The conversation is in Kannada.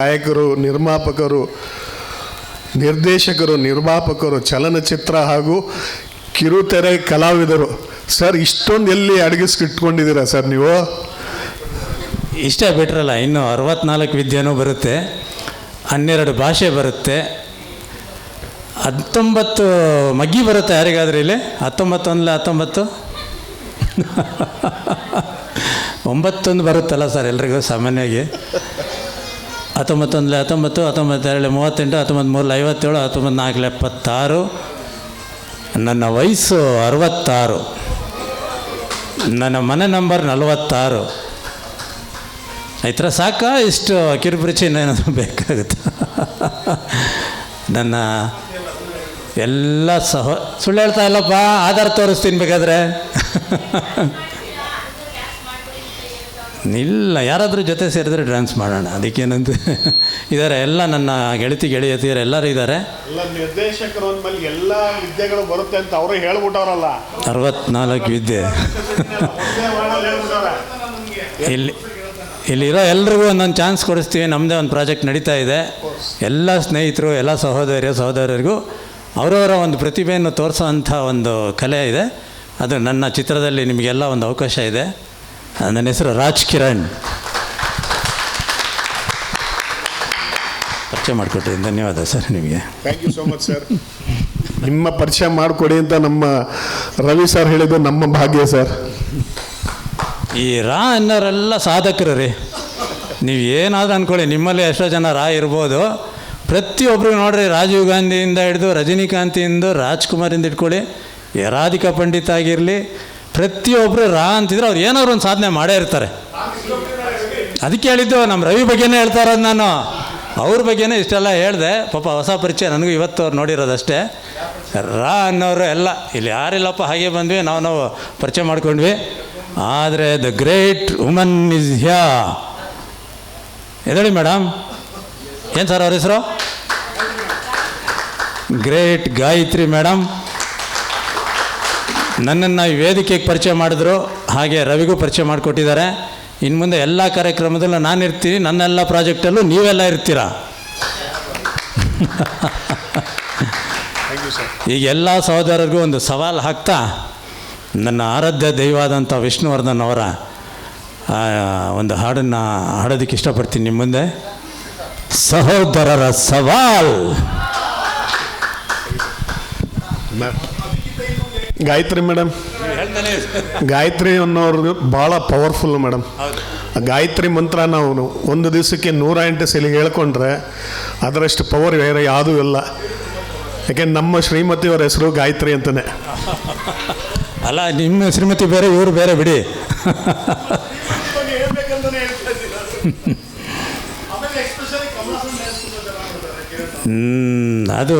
ಗಾಯಕರು, ನಿರ್ಮಾಪಕರು, ನಿರ್ದೇಶಕರು, ನಿರ್ಮಾಪಕರು, ಚಲನಚಿತ್ರ ಹಾಗೂ ಕಿರುತೆರೆ ಕಲಾವಿದರು. ಸರ್, ಇಷ್ಟೊಂದು ಎಲ್ಲಿ ಅಡಗಿಸ್ಕಿಟ್ಕೊಂಡಿದ್ದೀರಾ ಸರ್ ನೀವು? ಇಷ್ಟ ಬಿಟ್ರಲ್ಲ, ಇನ್ನು 64 ವಿದ್ಯೆನೂ ಬರುತ್ತೆ, 12 ಭಾಷೆ ಬರುತ್ತೆ, 19 ಮಗ್ಗಿ ಬರುತ್ತೆ. ಯಾರಿಗಾದ್ರೂ ಇಲ್ಲಿ 19 9 ಬರುತ್ತಲ್ಲ ಸರ್ ಎಲ್ರಿಗೂ ಸಾಮಾನ್ಯವಾಗಿ. 19 19 19 38 19 57 19 76. ನನ್ನ ವಯಸ್ಸು 66. ನನ್ನ ಮನೆ ನಂಬರ್ 46. ಆಯ್ತರ ಸಾಕ? ಇಷ್ಟು ಕಿರುಪರಿಚಯ ಏನಾದರೂ ಬೇಕಾಗುತ್ತೆ? ನನ್ನ ಎಲ್ಲ ಸುಳ್ಳು ಹೇಳ್ತಾ ಇಲ್ಲಪ್ಪ, ಆಧಾರ ತೋರಿಸ್ತೀನಿ ಬೇಕಾದ್ರೆ. ಇಲ್ಲ, ಯಾರಾದರೂ ಜೊತೆ ಸೇರಿದ್ರೆ ಡ್ಯಾನ್ಸ್ ಮಾಡೋಣ, ಅದಕ್ಕೇನಂತ ಇದ್ದಾರೆ. ಎಲ್ಲ ನನ್ನ ಗೆಳತಿಯರು ಎಲ್ಲರೂ ಇದ್ದಾರೆ. ನಿರ್ದೇಶಕರು ಅಂದಮೇಲೆ ಎಲ್ಲ ವಿದ್ಯೆಗಳು ಬರುತ್ತೆ ಅಂತ ಅವರು ಹೇಳ್ಬಿಟ್ಟವ್ರಲ್ಲ. 64 ವಿದ್ಯೆ. ಇಲ್ಲಿರೋ ಎಲ್ರಿಗೂ ಒಂದೊಂದು ಚಾನ್ಸ್ ಕೊಡಿಸ್ತೀವಿ. ನಮ್ಮದೇ ಒಂದು ಪ್ರಾಜೆಕ್ಟ್ ನಡೀತಾ ಇದೆ. ಎಲ್ಲ ಸ್ನೇಹಿತರು, ಎಲ್ಲ ಸಹೋದರಿಯರಿಗೂ ಅವರವರ ಒಂದು ಪ್ರತಿಭೆಯನ್ನು ತೋರಿಸೋವಂಥ ಒಂದು ಕಲೆ ಇದೆ. ಅದು ನನ್ನ ಚಿತ್ರದಲ್ಲಿ ನಿಮಗೆಲ್ಲ ಒಂದು ಅವಕಾಶ ಇದೆ. ನನ್ನ ಹೆಸರು ರಾಜ್ ಕಿರಣ್. ಪರಿಚಯ ಮಾಡಿಕೊಟ್ರಿ, ಧನ್ಯವಾದ ಸರ್ ನಿಮಗೆ. Thank you so much sir. ನಿಮ್ಮ ಪರಿಚಯ ಮಾಡಿಕೊಡಿ ಅಂತ ನಮ್ಮ ರವಿ ಸರ್ ಹೇಳಿದ್ದು ನಮ್ಮ ಭಾಗ್ಯ ಸರ್. ಈ ರಾ ಅನ್ನೋರೆಲ್ಲ ಸಾಧಕರು ರೀ. ನೀವು ಏನಾದರೂ ಅಂದ್ಕೊಳ್ಳಿ, ನಿಮ್ಮಲ್ಲಿ ಎಷ್ಟೋ ಜನ ರಾ ಇರ್ಬೋದು. ಪ್ರತಿಯೊಬ್ಬರು ನೋಡ್ರಿ, ರಾಜೀವ್ ಗಾಂಧಿಯಿಂದ ಹಿಡಿದು ರಜನಿಕಾಂತಿಂದ ರಾಜ್ಕುಮಾರಿಂದ ಇಟ್ಕೊಳ್ಳಿ, ರಾಧಿಕಾ ಪಂಡಿತ್ ಆಗಿರಲಿ, ಪ್ರತಿಯೊಬ್ಬರು ರಾ ಅಂತಿದ್ರೆ ಅವ್ರು ಏನಾದ್ರು ಒಂದು ಸಾಧನೆ ಮಾಡೇ ಇರ್ತಾರೆ. ಅದಕ್ಕೆ ಹೇಳಿದ್ದು, ನಮ್ಮ ರವಿ ಬಗ್ಗೆನೇ ಹೇಳ್ತಾ ಇರೋದು ನಾನು. ಅವ್ರ ಬಗ್ಗೆನೇ ಇಷ್ಟೆಲ್ಲ ಹೇಳಿದೆ. ಪಾಪ ಹೊಸ ಪರಿಚಯ ನನಗೂ ಇವತ್ತು ಅವ್ರು ನೋಡಿರೋದಷ್ಟೇ. ರಾ ಅನ್ನೋರು ಎಲ್ಲ ಇಲ್ಲಿ ಯಾರಿಲ್ಲಪ್ಪ, ಹಾಗೆ ಬಂದ್ವಿ, ನಾವು ಪರಿಚಯ ಮಾಡ್ಕೊಂಡ್ವಿ. ಆದರೆ the great woman is here. ಎದಳಿ ಮೇಡಮ್, ಏನು ಸರ್ ಅವ್ರ ಹೆಸರು? Great Gayatri madam. ನನ್ನನ್ನು ಈ ವೇದಿಕೆಗೆ ಪರಿಚಯ ಮಾಡಿದ್ರು, ಹಾಗೆ ರವಿಗೂ ಪರಿಚಯ ಮಾಡಿಕೊಟ್ಟಿದ್ದಾರೆ. ಇನ್ನು ಮುಂದೆ ಎಲ್ಲ ಕಾರ್ಯಕ್ರಮದಲ್ಲೂ ನಾನು ಇರ್ತೀನಿ, ನನ್ನೆಲ್ಲ ಪ್ರಾಜೆಕ್ಟಲ್ಲೂ ನೀವೆಲ್ಲ ಇರ್ತೀರ. ಈಗ ಎಲ್ಲ ಸಹೋದರರಿಗೂ ಒಂದು ಸವಾಲು ಹಾಕ್ತಾ, ನನ್ನ ಆರಾಧ್ಯ ದೈವಾದಂಥ ವಿಷ್ಣುವರ್ಧನ್ ಅವರ ಒಂದು ಹಾಡನ್ನು ಹಾಡೋದಕ್ಕೆ ಇಷ್ಟಪಡ್ತೀನಿ ನಿಮ್ಮ ಮುಂದೆ. ಸಹೋದರರ ಸವಾಲ್. ಗಾಯತ್ರಿ ಮೇಡಮ್, ಗಾಯತ್ರಿ ಅನ್ನೋರು ಭಾಳ ಪವರ್ಫುಲ್ ಮೇಡಮ್. ಗಾಯತ್ರಿ ಮಂತ್ರ ನಾವು ಒಂದು ದಿವಸಕ್ಕೆ 108 ಸಲ ಹೇಳ್ಕೊಂಡ್ರೆ ಅದರಷ್ಟು ಪವರ್ ಬೇರೆ ಯಾವುದೂ ಇಲ್ಲ. ಯಾಕೆಂದ್ರೆ ನಮ್ಮ ಶ್ರೀಮತಿಯವರ ಹೆಸರು ಗಾಯತ್ರಿ ಅಂತಲೇ. ಅಲ್ಲ, ನಿಮ್ಮ ಶ್ರೀಮತಿ ಬೇರೆ, ಇವರು ಬೇರೆ ಬಿಡಿ. ಅದು